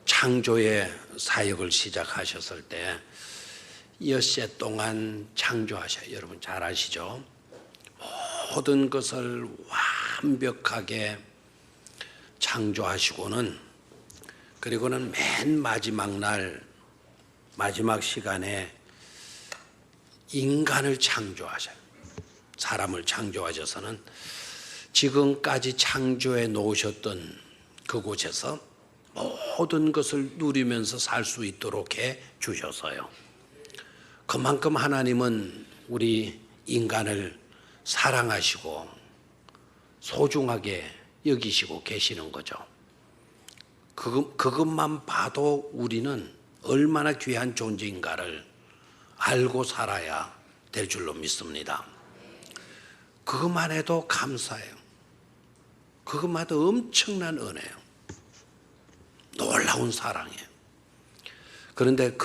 창조의 사역을 시작하셨을 때 엿새 동안 창조하셔요. 여러분 잘 아시죠? 모든 것을 완벽하게 창조하시고는 그리고는 맨 마지막 날 마지막 시간에 인간을 창조하셔요. 사람을 창조하셔서는 지금까지 창조해 놓으셨던 그곳에서 모든 것을 누리면서 살 수 있도록 해 주셔서요. 그만큼 하나님은 우리 인간을 사랑하시고 소중하게 여기시고 계시는 거죠. 그것만 봐도 우리는 얼마나 귀한 존재인가를 알고 살아야 될 줄로 믿습니다. 그것만 해도 감사해요. 그것만 해도 엄청난 은혜예요. 놀라운 사랑이에요. 그런데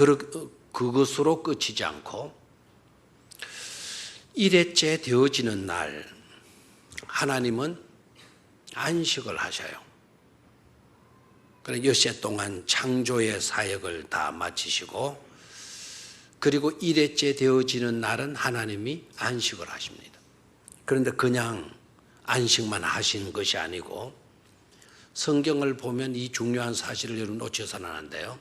그것으로 끝이지 않고 일회째 되어지는 날 하나님은 안식을 하셔요. 그래서 엿새 동안 창조의 사역을 다 마치시고 그리고 일회째 되어지는 날은 하나님이 안식을 하십니다. 그런데 그냥 안식만 하신 것이 아니고 성경을 보면 이 중요한 사실을 여러분 놓쳐서는 안 돼요.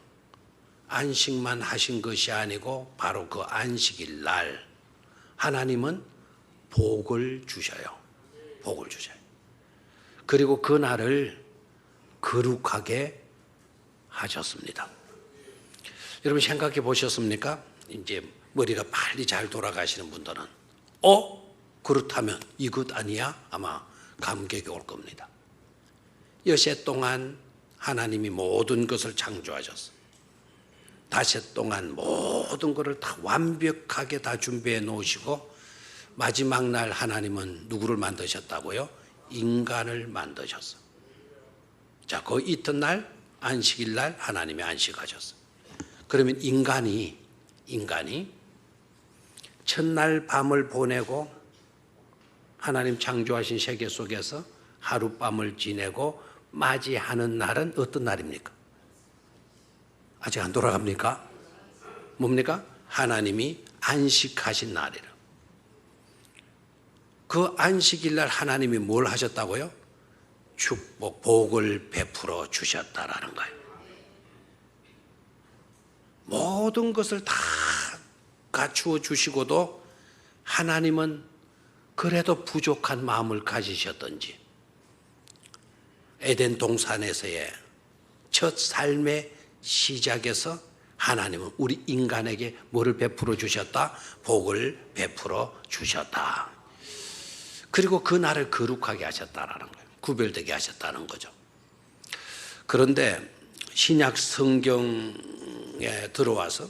안식만 하신 것이 아니고 바로 그 안식일 날 하나님은 복을 주셔요. 복을 주셔요. 그리고 그 날을 거룩하게 하셨습니다. 여러분 생각해 보셨습니까? 이제 머리가 빨리 잘 돌아가시는 분들은 그렇다면 이것 아니야? 아마 감격이 올 겁니다. 엿새 동안 하나님이 모든 것을 창조하셨어요. 닷새 동안 모든 것을 다 완벽하게 다 준비해 놓으시고 마지막 날 하나님은 누구를 만드셨다고요? 인간을 만드셨어요. 자, 그 이튿날 안식일 날 하나님이 안식하셨어요. 그러면 인간이 첫날 밤을 보내고 하나님 창조하신 세계 속에서 하룻밤을 지내고 맞이하는 날은 어떤 날입니까? 아직 안 돌아갑니까? 뭡니까? 하나님이 안식하신 날이라. 그 안식일 날 하나님이 뭘 하셨다고요? 축복, 복을 베풀어 주셨다라는 거예요. 모든 것을 다 갖추어 주시고도 하나님은 그래도 부족한 마음을 가지셨던지 에덴 동산에서의 첫 삶의 시작에서 하나님은 우리 인간에게 뭐를 베풀어 주셨다? 복을 베풀어 주셨다. 그리고 그 날을 거룩하게 하셨다라는 거예요. 구별되게 하셨다는 거죠. 그런데 신약 성경에 들어와서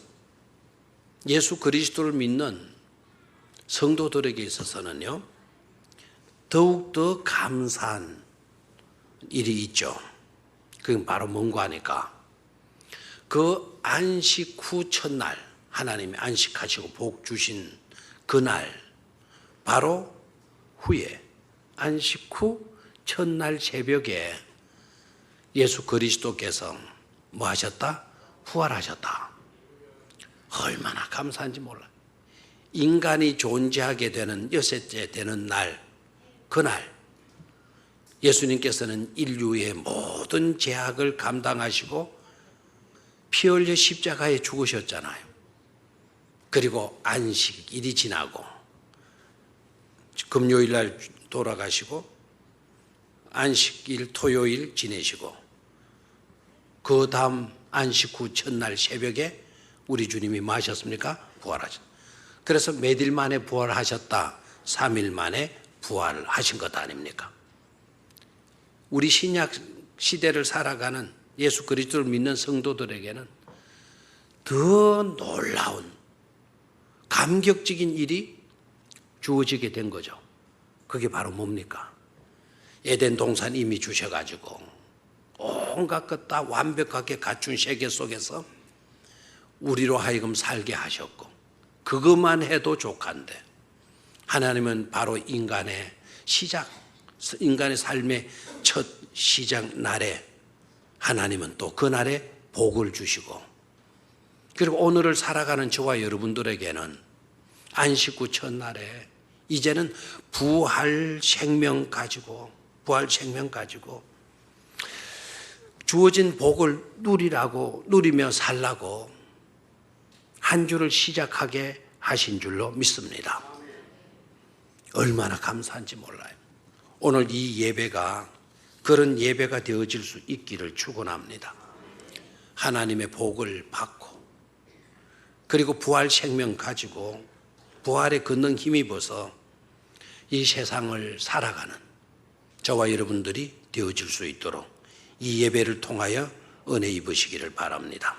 예수 그리스도를 믿는 성도들에게 있어서는요, 더욱더 감사한 일이 있죠. 그건 바로 뭔가 하니까 그 안식 후 첫날 하나님이 안식하시고 복 주신 그날 바로 후에 안식 후 첫날 새벽에 예수 그리스도께서 뭐 하셨다? 부활하셨다. 얼마나 감사한지 몰라요. 인간이 존재하게 되는 여섯째 되는 날, 그날 예수님께서는 인류의 모든 죄악을 감당하시고 피 흘려 십자가에 죽으셨잖아요. 그리고 안식일이 지나고 금요일 날 돌아가시고 안식일 토요일 지내시고 그 다음 안식 후 첫날 새벽에 우리 주님이 뭐 하셨습니까? 부활하셨다. 그래서 몇 일 만에 부활하셨다? 3일 만에 부활하신 것 아닙니까? 우리 신약 시대를 살아가는 예수 그리스도를 믿는 성도들에게는 더 놀라운 감격적인 일이 주어지게 된 거죠. 그게 바로 뭡니까? 에덴 동산 이미 주셔가지고 온갖 것 다 완벽하게 갖춘 세계 속에서 우리로 하여금 살게 하셨고 그것만 해도 족한데 하나님은 바로 인간의 시작, 인간의 삶의 첫 시작 날에 하나님은 또 그 날에 복을 주시고, 그리고 오늘을 살아가는 저와 여러분들에게는 안식 후 첫날에 이제는 부활 생명 가지고 주어진 복을 누리며 살라고 한 주를 시작하게 하신 줄로 믿습니다. 얼마나 감사한지 몰라요. 오늘 이 예배가 그런 예배가 되어질 수 있기를 축원합니다. 하나님의 복을 받고, 그리고 부활 생명 가지고 부활의 권능 힘입어서 이 세상을 살아가는 저와 여러분들이 되어질 수 있도록 이 예배를 통하여 은혜 입으시기를 바랍니다.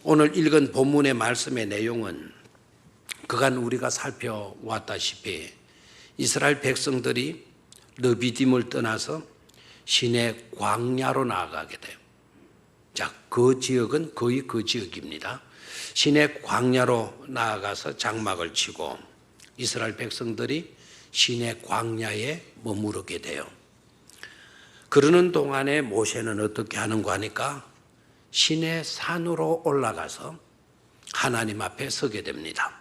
오늘 읽은 본문의 말씀의 내용은 그간 우리가 살펴왔다시피 이스라엘 백성들이 르비딤을 떠나서 시내 광야로 나아가게 돼요. 자, 그 지역은 거의 그 지역입니다. 시내 광야로 나아가서 장막을 치고 이스라엘 백성들이 시내 광야에 머무르게 돼요. 그러는 동안에 모세는 어떻게 하는가 하니까 시내 산으로 올라가서 하나님 앞에 서게 됩니다.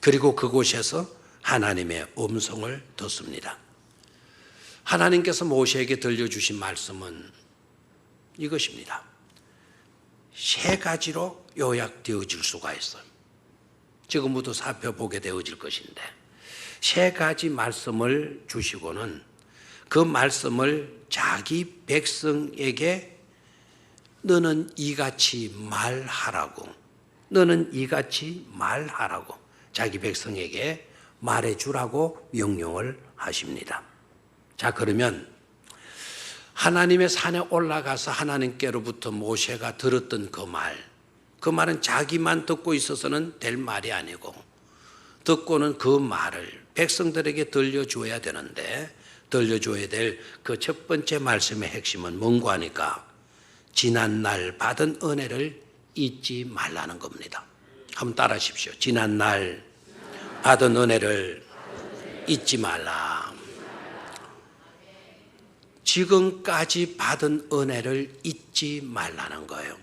그리고 그곳에서 하나님의 음성을 듣습니다. 하나님께서 모세에게 들려주신 말씀은 이것입니다. 세 가지로 요약되어질 수가 있어요. 지금부터 살펴보게 되어질 것인데, 세 가지 말씀을 주시고는 그 말씀을 자기 백성에게 너는 이같이 말하라고 자기 백성에게 말해주라고 명령을 하십니다. 자, 그러면 하나님의 산에 올라가서 하나님께로부터 모세가 들었던 그 말은 자기만 듣고 있어서는 될 말이 아니고, 듣고는 그 말을 백성들에게 들려줘야 되는데, 들려줘야 될 그 첫 번째 말씀의 핵심은 뭔가 하니까 지난날 받은 은혜를 잊지 말라는 겁니다. 한번 따라 하십시오. 지난날 받은 은혜를 잊지 말라. 지금까지 받은 은혜를 잊지 말라는 거예요.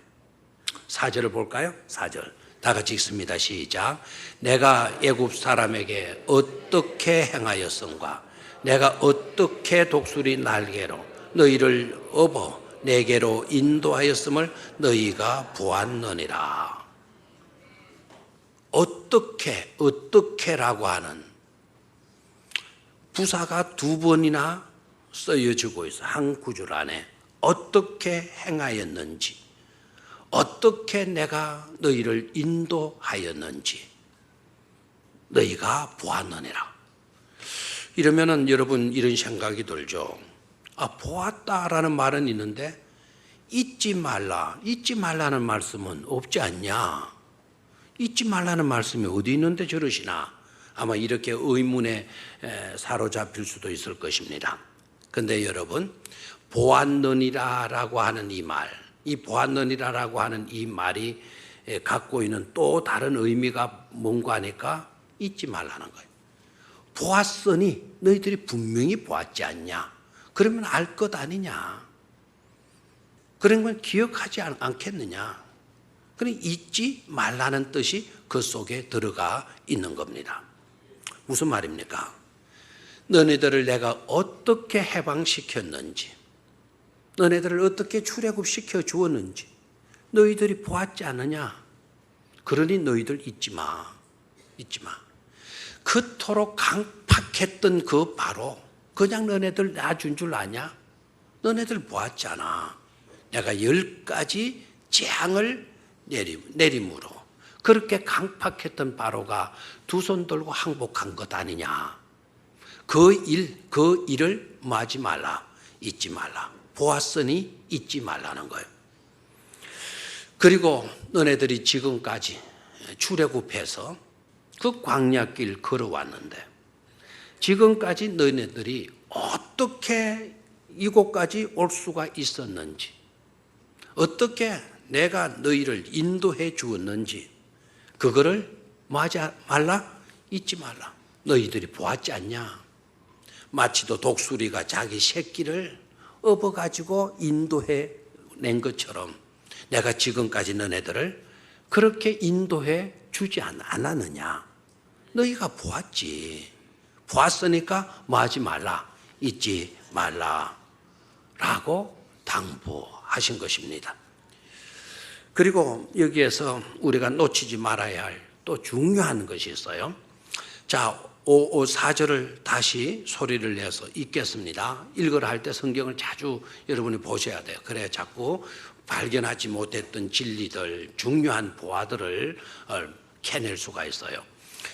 4절을 볼까요? 4절. 다 같이 읽습니다. 시작. 내가 애굽 사람에게 어떻게 행하였음과 내가 어떻게 독수리 날개로 너희를 업어 내게로 인도하였음을 너희가 보았느니라. 어떻게라고 하는 부사가 두 번이나 쓰여지고 있어. 한 구절 안에 어떻게 행하였는지, 어떻게 내가 너희를 인도하였는지 너희가 보았느니라. 이러면은 여러분 이런 생각이 들죠. 보았다라는 말은 있는데 잊지 말라는 말씀은 없지 않냐? 잊지 말라는 말씀이 어디 있는데 저러시나? 아마 이렇게 의문에 사로잡힐 수도 있을 것입니다. 근데 여러분, 보았느니라라고 하는 이 말, 이 보았느니라라고 하는 이 말이 갖고 있는 또 다른 의미가 뭔가 하니까 잊지 말라는 거예요. 보았으니 너희들이 분명히 보았지 않냐? 그러면 알 것 아니냐? 그런 건 기억하지 않겠느냐? 그러니 잊지 말라는 뜻이 그 속에 들어가 있는 겁니다. 무슨 말입니까? 너네들을 내가 어떻게 해방시켰는지, 너네들을 어떻게 출애굽시켜 주었는지 너희들이 보았지 않느냐? 그러니 너희들 잊지 마. 그토록 강팍했던 그 바로 그냥 너네들 놔준 줄 아냐? 너네들 보았잖아. 내가 10가지 재앙을 내림으로 그렇게 강팍했던 바로가 두 손 들고 항복한 것 아니냐? 그 일을 마지 말라. 잊지 말라. 보았으니 잊지 말라는 거예요. 그리고 너네들이 지금까지 출애굽해서 그 광야길 걸어왔는데 지금까지 너네들이 어떻게 이곳까지 올 수가 있었는지, 어떻게 내가 너희를 인도해 주었는지 그거를 마지 말라, 잊지 말라. 너희들이 보았지 않냐? 마치도 독수리가 자기 새끼를 업어가지고 인도해 낸 것처럼 내가 지금까지 너네들을 그렇게 인도해 주지 않았느냐. 너희가 보았지. 보았으니까 뭐 하지 말라. 잊지 말라. 라고 당부하신 것입니다. 그리고 여기에서 우리가 놓치지 말아야 할 또 중요한 것이 있어요. 자, 4절을 다시 소리를 내서 읽겠습니다. 읽으라 할 때 성경을 자주 여러분이 보셔야 돼요. 그래야 자꾸 발견하지 못했던 진리들, 중요한 보화들을 캐낼 수가 있어요.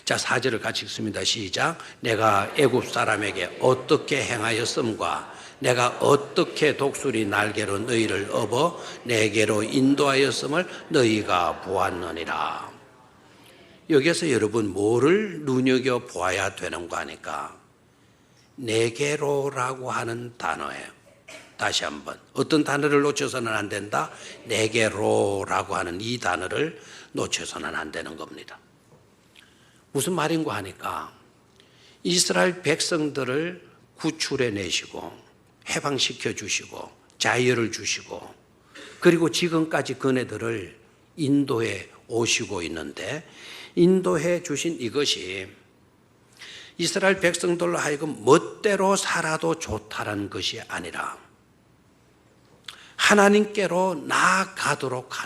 자, 4절을 같이 읽습니다. 시작. 내가 애굽 사람에게 어떻게 행하였음과 내가 어떻게 독수리 날개로 너희를 업어 내게로 인도하였음을 너희가 보았느니라. 여기서 여러분 뭐를 눈여겨보아야 되는 거 아니까? 내게로라고 하는 단어예요. 다시 한번 어떤 단어를 놓쳐서는 안 된다? 내게로라고 하는 이 단어를 놓쳐서는 안 되는 겁니다. 무슨 말인가 하니까 이스라엘 백성들을 구출해내시고 해방시켜 주시고 자유를 주시고 그리고 지금까지 그네들을 인도해 오시고 있는데 인도해 주신 이것이 이스라엘 백성들로 하여금 멋대로 살아도 좋다는 것이 아니라 하나님께로 나아가도록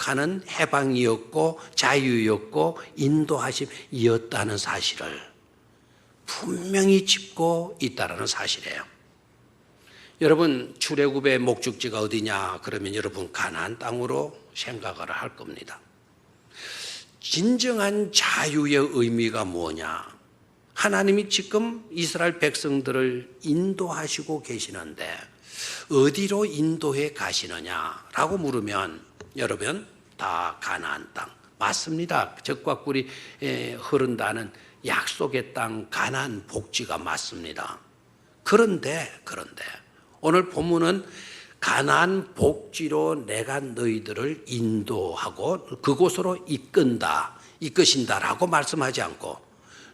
하는 해방이었고 자유였고 인도하심이었다는 사실을 분명히 짚고 있다는 사실이에요. 여러분 출애굽의 목적지가 어디냐 그러면 여러분 가나안 땅으로 생각을 할 겁니다. 진정한 자유의 의미가 뭐냐? 하나님이 지금 이스라엘 백성들을 인도하시고 계시는데 어디로 인도해 가시느냐라고 물으면 여러분 다 가나안 땅 맞습니다. 젖과 꿀이 흐른다는 약속의 땅 가나안 복지가 맞습니다. 그런데 오늘 본문은 가나안 복지로 내가 너희들을 인도하고 그곳으로 이끄신다라고 말씀하지 않고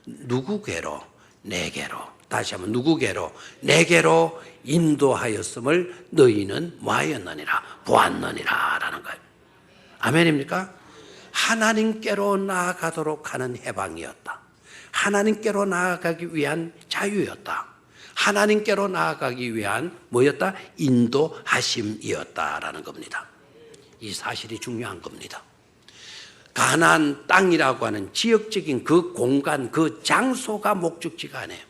누구게로 내게로 다시 한번 누구게로 내게로 인도하였음을 너희는 뭐하였느니라 보았느니라 라는 거예요. 아멘입니까? 하나님께로 나아가도록 하는 해방이었다. 하나님께로 나아가기 위한 자유였다. 하나님께로 나아가기 위한 뭐였다? 인도하심이었다라는 겁니다. 이 사실이 중요한 겁니다. 가나안 땅이라고 하는 지역적인 그 공간, 그 장소가 목적지가 아니에요.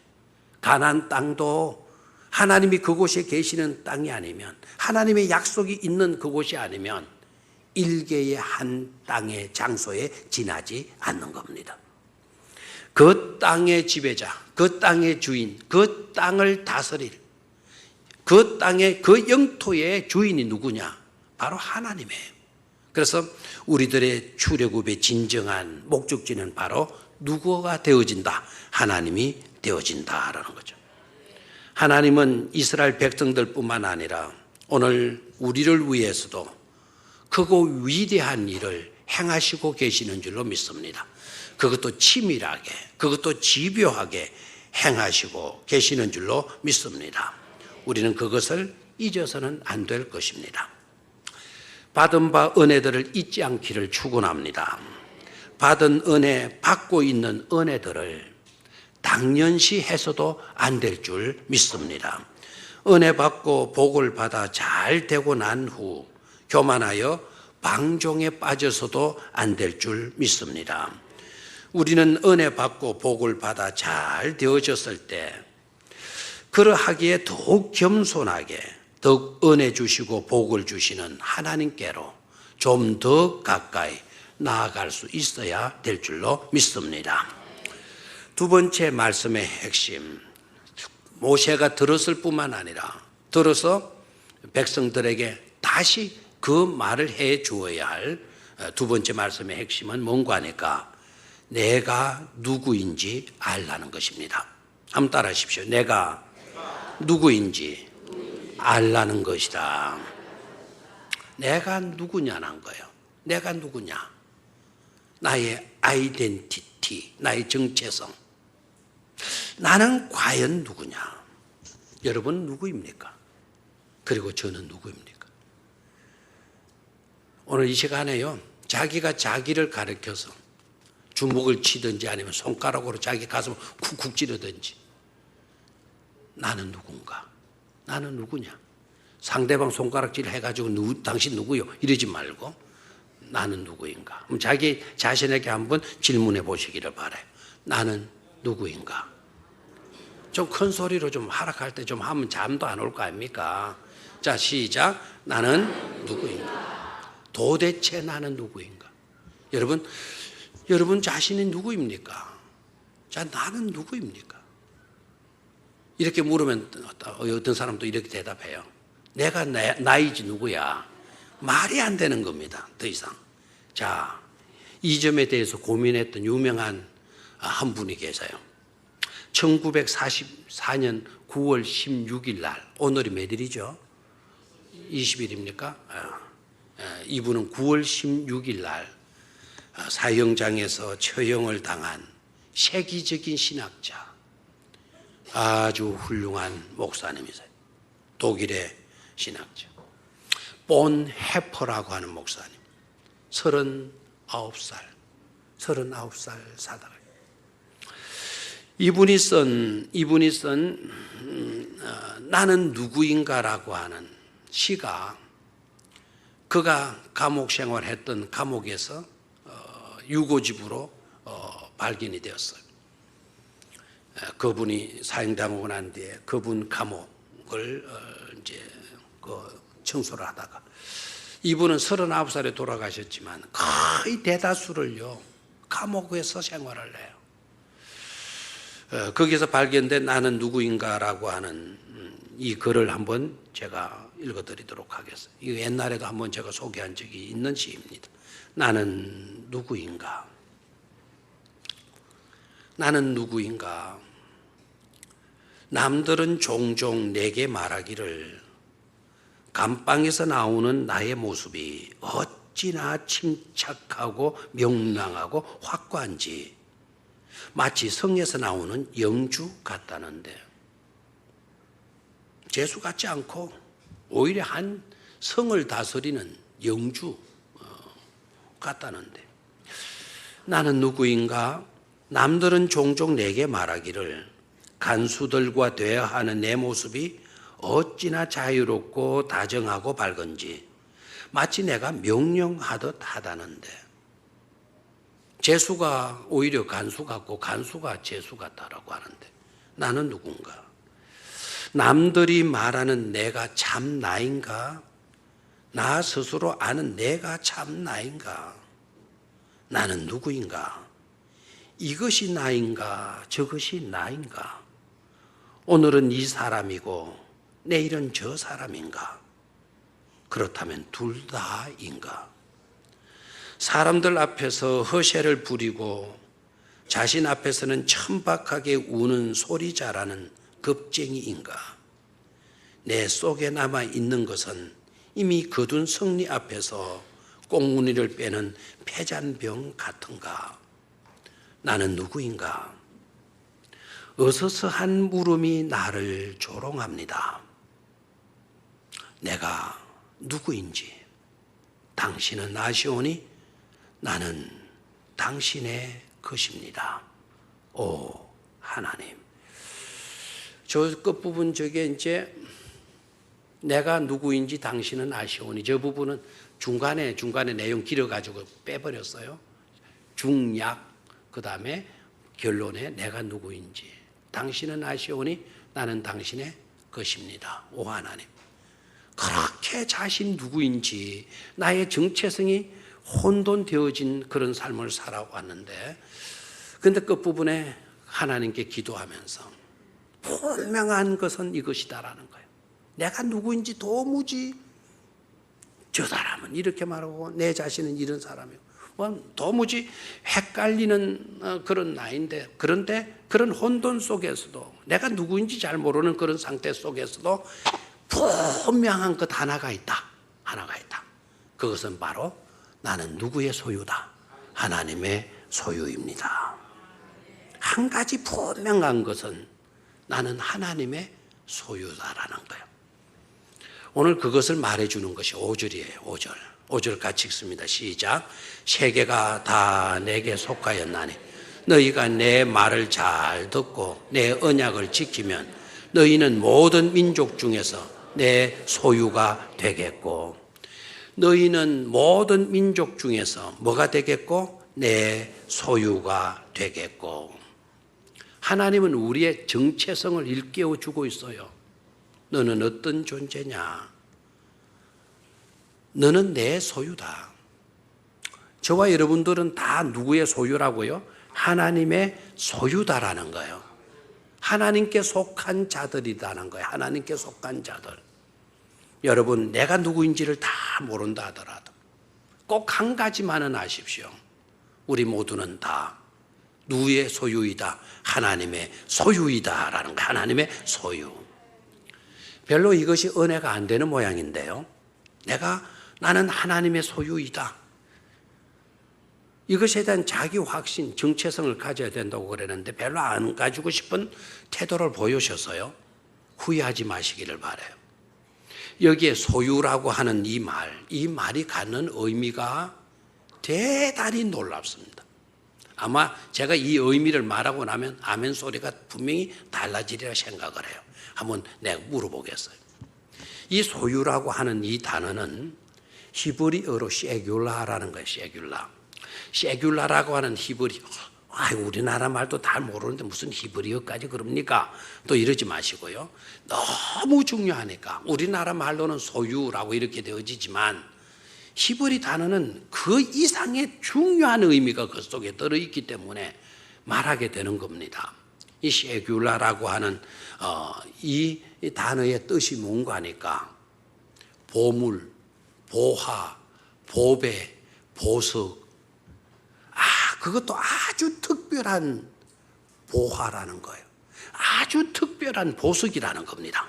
가나안 땅도 하나님이 그곳에 계시는 땅이 아니면 하나님의 약속이 있는 그곳이 아니면 일개의 한 땅의 장소에 지나지 않는 겁니다. 그 땅의 지배자, 그 땅의 주인, 그 땅을 다스릴 그 땅의 그 영토의 주인이 누구냐? 바로 하나님이에요. 그래서 우리들의 출애굽의 진정한 목적지는 바로 누구가 되어진다? 하나님이 되어진다라는 거죠. 하나님은 이스라엘 백성들뿐만 아니라 오늘 우리를 위해서도 크고 위대한 일을 행하시고 계시는 줄로 믿습니다. 그것도 치밀하게, 그것도 집요하게 행하시고 계시는 줄로 믿습니다. 우리는 그것을 잊어서는 안 될 것입니다. 받은 바 은혜들을 잊지 않기를 축원합니다. 받은 은혜, 받고 있는 은혜들을 당연시 해서도 안 될 줄 믿습니다. 은혜 받고 복을 받아 잘 되고 난 후 교만하여 방종에 빠져서도 안 될 줄 믿습니다. 우리는 은혜 받고 복을 받아 잘 되어졌을 때 그러하기에 더욱 겸손하게 더욱 은혜 주시고 복을 주시는 하나님께로 좀 더 가까이 나아갈 수 있어야 될 줄로 믿습니다. 두 번째 말씀의 핵심, 모세가 들었을 뿐만 아니라 들어서 백성들에게 다시 그 말을 해 주어야 할 두 번째 말씀의 핵심은 뭔가 하니까 내가 누구인지 알라는 것입니다. 한번 따라 하십시오. 내가 누구인지 알라는 것이다. 내가 누구냐는 거예요. 내가 누구냐? 나의 아이덴티티, 나의 정체성. 나는 과연 누구냐? 여러분 누구입니까? 그리고 저는 누구입니까? 오늘 이 시간에요, 자기가 자기를 가리켜서 주먹을 치든지 아니면 손가락으로 자기 가슴을 쿡쿡 찌르든지, 나는 누군가? 나는 누구냐? 상대방 손가락질 해가지고 당신 누구요? 이러지 말고 나는 누구인가? 그럼 자기 자신에게 한번 질문해 보시기를 바라요. 나는 누구인가? 좀 큰 소리로 좀 하락할 때 좀 하면 잠도 안 올 거 아닙니까? 자, 시작. 나는 누구인가? 도대체 나는 누구인가? 여러분 자신이 누구입니까? 자, 나는 누구입니까? 이렇게 물으면 어떤 사람도 이렇게 대답해요. 내가 나이지 누구야? 말이 안 되는 겁니다. 더 이상. 자, 이 점에 대해서 고민했던 유명한 한 분이 계세요. 1944년 9월 16일 날, 오늘이 몇 일이죠? 20일입니까? 이분은 9월 16일 날 사형장에서 처형을 당한 세계적인 신학자, 아주 훌륭한 목사님이세요. 독일의 신학자 본 해퍼라고 하는 목사님, 39살 사다가 이분이 쓴 나는 누구인가라고 하는 시가, 그가 감옥 생활했던 감옥에서 유고집으로 발견이 되었어요. 그분이 사형당하고 난 뒤에 그분 감옥을 이제 청소를 하다가, 이분은 39살에 돌아가셨지만 거의 대다수를요 감옥에서 생활을 해요. 거기서 발견된 나는 누구인가라고 하는 이 글을 한번 제가 읽어드리도록 하겠습니다. 이거 옛날에도 한번 제가 소개한 적이 있는 시입니다. 나는 누구인가? 나는 누구인가? 남들은 종종 내게 말하기를 감방에서 나오는 나의 모습이 어찌나 침착하고 명랑하고 확고한지 마치 성에서 나오는 영주 같다는데, 재수 같지 않고 오히려 한 성을 다스리는 영주 같다는데, 나는 누구인가? 남들은 종종 내게 말하기를 간수들과 대화하는 내 모습이 어찌나 자유롭고 다정하고 밝은지 마치 내가 명령하듯 하다는데, 재수가 오히려 간수 같고 간수가 재수 같다라고 하는데, 나는 누군가? 남들이 말하는 내가 참 나인가? 나 스스로 아는 내가 참 나인가? 나는 누구인가? 이것이 나인가? 저것이 나인가? 오늘은 이 사람이고 내일은 저 사람인가? 그렇다면 둘 다인가? 사람들 앞에서 허세를 부리고 자신 앞에서는 천박하게 우는 소리 잘하는 겁쟁이인가? 내 속에 남아 있는 것은 이미 거둔 승리 앞에서 꽁무니를 빼는 폐잔병 같은가? 나는 누구인가? 어서서한 물음이 나를 조롱합니다. 내가 누구인지 당신은 아시오니 나는 당신의 것입니다. 오 하나님. 저 끝부분 저게 이제 내가 누구인지 당신은 아시오니, 저 부분은 중간에 내용 길어가지고 빼버렸어요. 중약, 그 다음에 결론에 내가 누구인지 당신은 아시오니 나는 당신의 것입니다. 오 하나님. 그렇게 자신 누구인지 나의 정체성이 혼돈되어진 그런 삶을 살아왔는데, 그런데 끝부분에 하나님께 기도하면서 분명한 것은 이것이다라는 거예요. 내가 누구인지 도무지, 저 사람은 이렇게 말하고 내 자신은 이런 사람이고 도무지 헷갈리는 그런 나인데, 그런데 그런 혼돈 속에서도 내가 누구인지 잘 모르는 그런 상태 속에서도 분명한 것 하나가 있다. 그것은 바로 나는 누구의 소유다? 하나님의 소유입니다. 한 가지 분명한 것은 나는 하나님의 소유다라는 거예요. 오늘 그것을 말해주는 것이 5절이에요. 5절. 5절 같이 읽습니다. 시작. 세계가 다 내게 속하였나니 너희가 내 말을 잘 듣고 내 언약을 지키면 너희는 모든 민족 중에서 내 소유가 되겠고, 너희는 모든 민족 중에서 뭐가 되겠고? 내 소유가 되겠고. 하나님은 우리의 정체성을 일깨워 주고 있어요. 너는 어떤 존재냐? 너는 내 소유다. 저와 여러분들은 다 누구의 소유라고요? 하나님의 소유다라는 거예요. 하나님께 속한 자들이라는 거예요. 하나님께 속한 자들. 여러분, 내가 누구인지를 다 모른다 하더라도 꼭 한 가지만은 아십시오. 우리 모두는 다 누구의 소유이다? 하나님의 소유이다라는 거예요. 하나님의 소유. 별로 이것이 은혜가 안 되는 모양인데요. 나는 하나님의 소유이다. 이것에 대한 자기 확신, 정체성을 가져야 된다고 그랬는데 별로 안 가지고 싶은 태도를 보여주셔서요. 후회하지 마시기를 바라요. 여기에 소유라고 하는 이 말이 갖는 의미가 대단히 놀랍습니다. 아마 제가 이 의미를 말하고 나면 아멘 소리가 분명히 달라지리라 생각을 해요. 한번 내가 물어보겠어요. 이 소유라고 하는 이 단어는 히브리어로 셰귤라라는 거예요. 셰귤라라고 하는 히브리어. 우리나라 말도 다 모르는데 무슨 히브리어까지 그럽니까? 또 이러지 마시고요. 너무 중요하니까 우리나라 말로는 소유라고 이렇게 되어지지만 히브리 단어는 그 이상의 중요한 의미가 그 속에 들어있기 때문에 말하게 되는 겁니다. 이 셰귤라라고 하는 이 단어의 뜻이 뭔가 하니까 보물, 보화, 보배, 보석, 그것도 아주 특별한 보화라는 거예요. 아주 특별한 보석이라는 겁니다.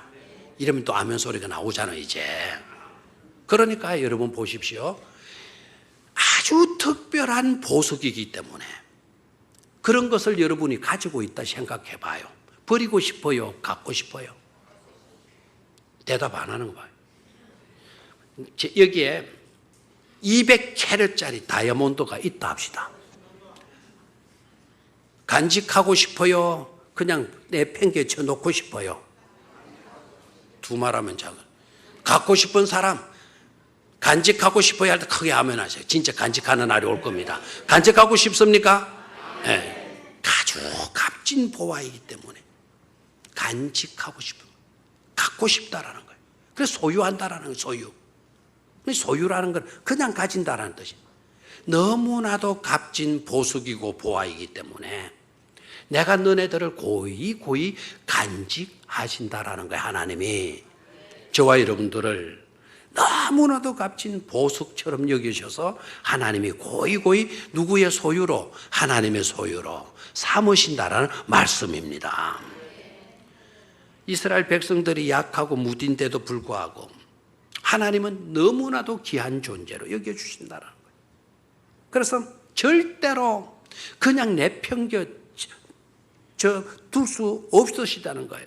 이러면 또 아멘 소리가 나오잖아요, 이제. 그러니까 여러분 보십시오. 아주 특별한 보석이기 때문에 그런 것을 여러분이 가지고 있다 생각해 봐요. 버리고 싶어요? 갖고 싶어요? 대답 안 하는 거 봐요. 여기에 200캐럿짜리 다이아몬드가 있다 합시다. 간직하고 싶어요? 그냥 내팽개쳐 놓고 싶어요? 두 말하면 작은. 갖고 싶은 사람, 간직하고 싶어야 할 때 크게 아멘 하세요. 진짜 간직하는 날이 올 겁니다. 간직하고 싶습니까? 네. 아주 값진 보화이기 때문에 간직하고 싶은, 갖고 싶다라는 거예요. 그래서 소유한다라는 거예요. 소유. 소유라는 건 그냥 가진다라는 뜻이에요. 너무나도 값진 보석이고 보화이기 때문에 내가 너네들을 고이 간직하신다라는 거예요. 하나님이 저와 여러분들을 너무나도 값진 보석처럼 여기셔서 하나님이 고이 누구의 소유로? 하나님의 소유로 삼으신다라는 말씀입니다. 이스라엘 백성들이 약하고 무딘데도 불구하고 하나님은 너무나도 귀한 존재로 여겨주신다는 거예요. 그래서 절대로 그냥 내팽겨 둘 수 없으시다는 거예요.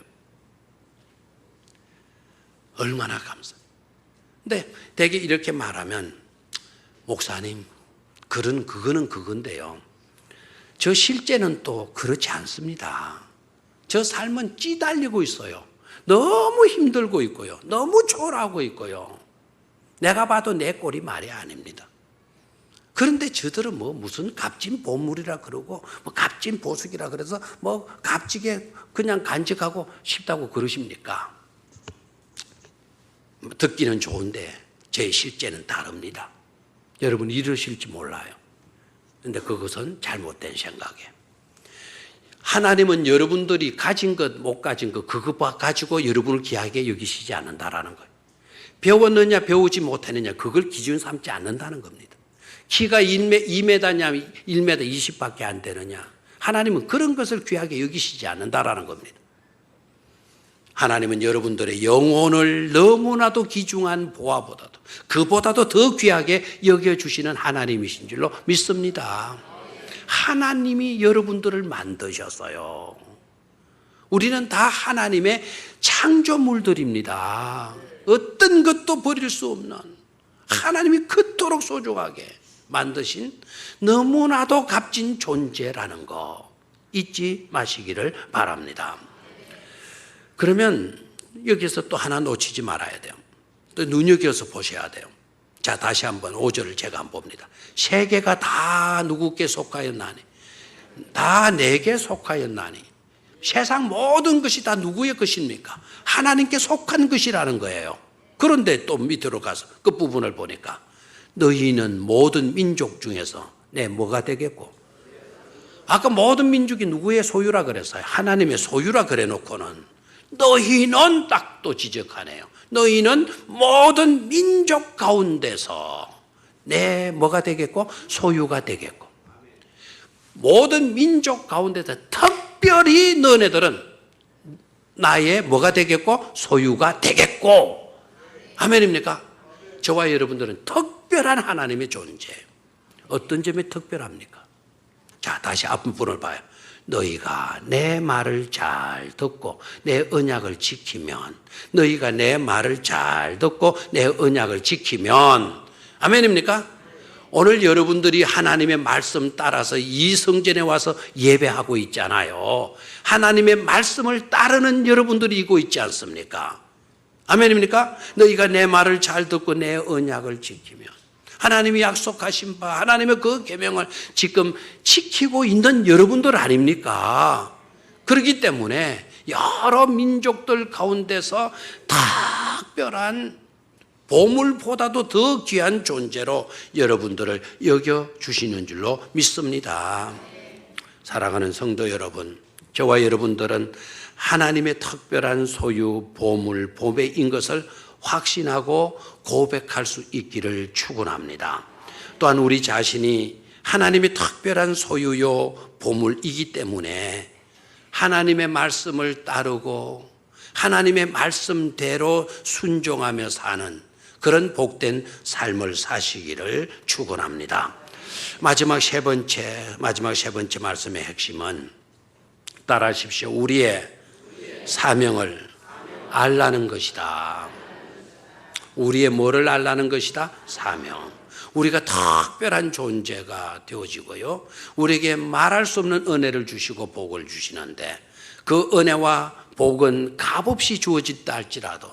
얼마나 감사해요. 근데 대개 이렇게 말하면 목사님, 그거는 그건데요. 저 실제는 또 그렇지 않습니다. 저 삶은 찌달리고 있어요. 너무 힘들고 있고요. 너무 초라하고 있고요. 내가 봐도 내 꼴이 말이 아닙니다. 그런데 저들은 무슨 값진 보물이라 그러고 값진 보석이라 그래서 값지게 그냥 간직하고 싶다고 그러십니까? 듣기는 좋은데 제 실제는 다릅니다. 여러분 이러실지 몰라요. 그런데 그것은 잘못된 생각이에요. 하나님은 여러분들이 가진 것, 못 가진 것, 그것 가지고 여러분을 귀하게 여기시지 않는다라는 거예요. 배웠느냐, 배우지 못했느냐, 그걸 기준 삼지 않는다는 겁니다. 키가 2m냐, 1m 20밖에 안 되느냐, 하나님은 그런 것을 귀하게 여기시지 않는다라는 겁니다. 하나님은 여러분들의 영혼을 너무나도 귀중한 보화보다도, 그보다도 더 귀하게 여겨주시는 하나님이신 줄로 믿습니다. 하나님이 여러분들을 만드셨어요. 우리는 다 하나님의 창조물들입니다. 어떤 것도 버릴 수 없는 하나님이 그토록 소중하게 만드신 너무나도 값진 존재라는 거 잊지 마시기를 바랍니다. 그러면 여기서 또 하나 놓치지 말아야 돼요. 또 눈여겨서 보셔야 돼요. 자, 다시 한번 5절을 제가 한번 봅니다. 세계가 다 누구께 속하였나니 다 내게 속하였나니 세상 모든 것이 다 누구의 것입니까? 하나님께 속한 것이라는 거예요. 그런데 또 밑으로 가서 끝부분을 보니까 너희는 모든 민족 중에서 내 뭐가 되겠고, 아까 모든 민족이 누구의 소유라 그랬어요? 하나님의 소유라 그래 놓고는 너희는 딱 또 지적하네요. 너희는 모든 민족 가운데서 내 뭐가 되겠고 소유가 되겠고, 모든 민족 가운데서 특별히 너네들은 나의 뭐가 되겠고 소유가 되겠고. 아멘입니까? 저와 여러분들은 특별한 하나님의 존재. 어떤 점이 특별합니까? 자, 다시 앞부분을 봐요. 너희가 내 말을 잘 듣고 내 언약을 지키면, 너희가 내 말을 잘 듣고 내 언약을 지키면, 아멘입니까? 오늘 여러분들이 하나님의 말씀 따라서 이 성전에 와서 예배하고 있잖아요. 하나님의 말씀을 따르는 여러분들이 있고 있지 않습니까? 아멘입니까? 너희가 내 말을 잘 듣고 내 언약을 지키면, 하나님이 약속하신 바 하나님의 그 계명을 지금 지키고 있는 여러분들 아닙니까? 그렇기 때문에 여러 민족들 가운데서 특별한 보물보다도 더 귀한 존재로 여러분들을 여겨주시는 줄로 믿습니다. 사랑하는 성도 여러분, 저와 여러분들은 하나님의 특별한 소유, 보물, 보배인 것을 확신하고 고백할 수 있기를 축원합니다. 또한 우리 자신이 하나님의 특별한 소유요 보물이기 때문에 하나님의 말씀을 따르고 하나님의 말씀대로 순종하며 사는 그런 복된 삶을 사시기를 축원합니다. 마지막 세 번째 말씀의 핵심은 따라하십시오. 우리의 사명을 알라는 것이다. 우리의 뭐를 알라는 것이다? 사명. 우리가 특별한 존재가 되어지고요, 우리에게 말할 수 없는 은혜를 주시고 복을 주시는데, 그 은혜와 복은 값없이 주어졌다 할지라도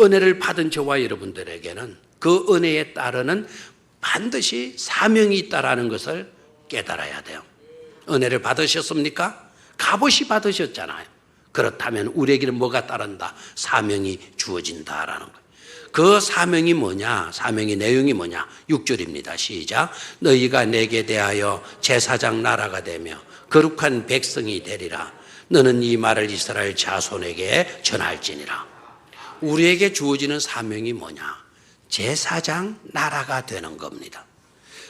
은혜를 받은 저와 여러분들에게는 그 은혜에 따르는 반드시 사명이 있다라는 것을 깨달아야 돼요. 은혜를 받으셨습니까? 값없이 받으셨잖아요. 그렇다면 우리에게는 뭐가 따른다? 사명이 주어진다라는 거예요. 그 사명이 뭐냐? 사명의 내용이 뭐냐? 6절입니다. 시작. 너희가 내게 대하여 제사장 나라가 되며 거룩한 백성이 되리라. 너는 이 말을 이스라엘 자손에게 전할지니라. 우리에게 주어지는 사명이 뭐냐? 제사장 나라가 되는 겁니다.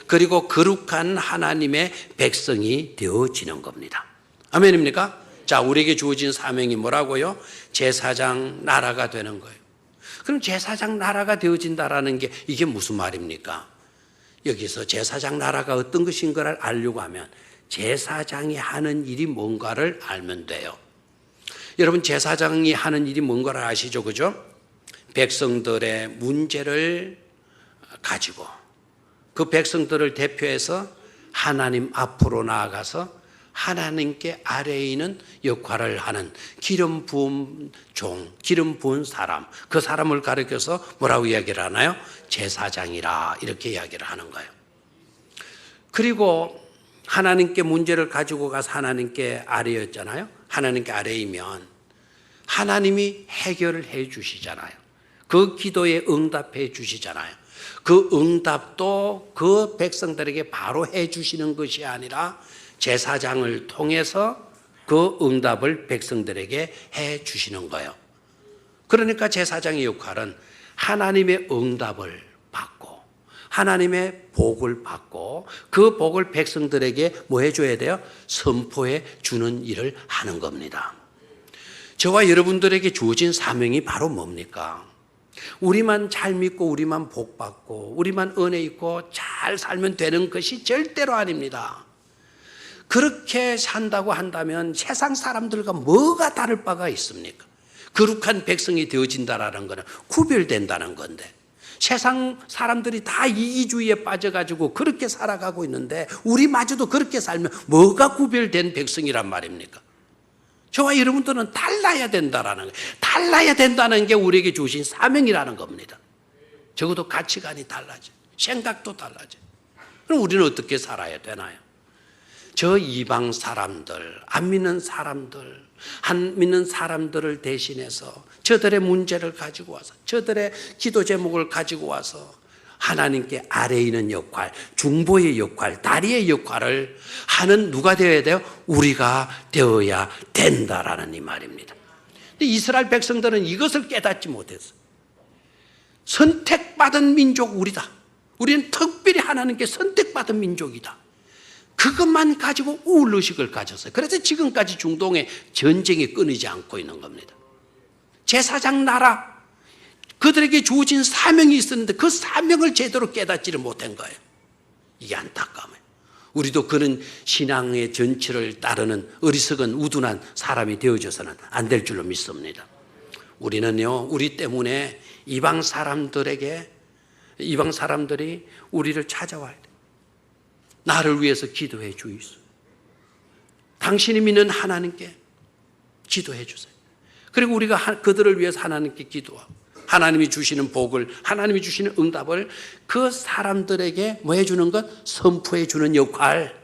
그리고 거룩한 하나님의 백성이 되어지는 겁니다. 아멘입니까? 자, 우리에게 주어진 사명이 뭐라고요? 제사장 나라가 되는 거예요. 그럼 제사장 나라가 되어진다라는 게 이게 무슨 말입니까? 여기서 제사장 나라가 어떤 것인 걸 알려고 하면 제사장이 하는 일이 뭔가를 알면 돼요. 여러분, 제사장이 하는 일이 뭔가를 아시죠? 그죠? 백성들의 문제를 가지고 그 백성들을 대표해서 하나님 앞으로 나아가서 하나님께 아래에 있는 역할을 하는 기름 부은 종, 기름 부은 사람, 그 사람을 가리켜서 뭐라고 이야기를 하나요? 제사장이라 이렇게 이야기를 하는 거예요. 그리고 하나님께 문제를 가지고 가서 하나님께 아래였잖아요. 하나님께 아래이면 하나님이 해결을 해 주시잖아요. 그 기도에 응답해 주시잖아요. 그 응답도 그 백성들에게 바로 해 주시는 것이 아니라 제사장을 통해서 그 응답을 백성들에게 해 주시는 거예요. 그러니까 제사장의 역할은 하나님의 응답을 받고 하나님의 복을 받고 그 복을 백성들에게 뭐 해줘야 돼요? 선포해 주는 일을 하는 겁니다. 저와 여러분들에게 주어진 사명이 바로 뭡니까? 우리만 잘 믿고 우리만 복 받고 우리만 은혜 있고 잘 살면 되는 것이 절대로 아닙니다. 그렇게 산다고 한다면 세상 사람들과 뭐가 다를 바가 있습니까? 거룩한 백성이 되어진다라는 것은 구별된다는 건데, 세상 사람들이 다 이기주의에 빠져가지고 그렇게 살아가고 있는데 우리마저도 그렇게 살면 뭐가 구별된 백성이란 말입니까? 저와 여러분들은 달라야 된다라는 거예요. 달라야 된다는 게 우리에게 주신 사명이라는 겁니다. 적어도 가치관이 달라져, 생각도 달라져. 그럼 우리는 어떻게 살아야 되나요? 저 이방 사람들, 안 믿는 사람들, 안 믿는 사람들을 대신해서 저들의 문제를 가지고 와서, 저들의 기도 제목을 가지고 와서 하나님께 아래에 있는 역할, 중보의 역할, 다리의 역할을 하는 누가 되어야 돼요? 우리가 되어야 된다라는 이 말입니다. 근데 이스라엘 백성들은 이것을 깨닫지 못했어요. 선택받은 민족 우리다. 우리는 특별히 하나님께 선택받은 민족이다. 그것만 가지고 우울의식을 가졌어요. 그래서 지금까지 중동에 전쟁이 끊이지 않고 있는 겁니다. 제사장 나라, 그들에게 주어진 사명이 있었는데 그 사명을 제대로 깨닫지를 못한 거예요. 이게 안타까워요. 우리도 그런 신앙의 전체를 따르는 어리석은 우둔한 사람이 되어져서는 안 될 줄로 믿습니다. 우리는요, 우리 때문에 이방 사람들이 우리를 찾아와야 돼. 나를 위해서 기도해 주이소. 당신이 믿는 하나님께 기도해 주세요. 그리고 우리가 그들을 위해서 하나님께 기도하고 하나님이 주시는 복을, 하나님이 주시는 응답을 그 사람들에게 뭐 해주는 것? 선포해 주는 역할.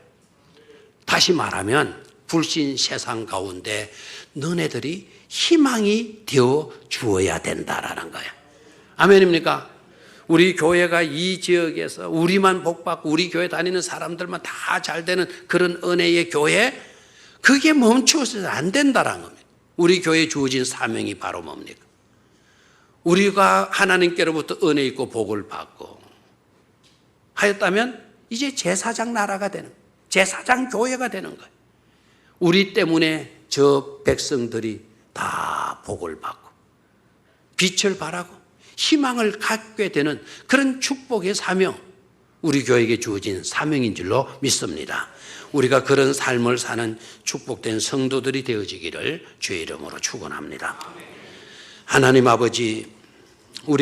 다시 말하면 불신 세상 가운데 너네들이 희망이 되어 주어야 된다라는 거예요. 아멘입니까? 우리 교회가 이 지역에서 우리만 복받고 우리 교회 다니는 사람들만 다 잘 되는 그런 은혜의 교회, 그게 멈추어서 안 된다라는 겁니다. 우리 교회에 주어진 사명이 바로 뭡니까? 우리가 하나님께로부터 은혜 있고 복을 받고 하였다면 이제 제사장 나라가 되는 거예요. 제사장 교회가 되는 거예요. 우리 때문에 저 백성들이 다 복을 받고 빛을 발하고 희망을 갖게 되는 그런 축복의 사명, 우리 교회에게 주어진 사명인 줄로 믿습니다. 우리가 그런 삶을 사는 축복된 성도들이 되어지기를 주의 이름으로 축원합니다. 하나님 아버지,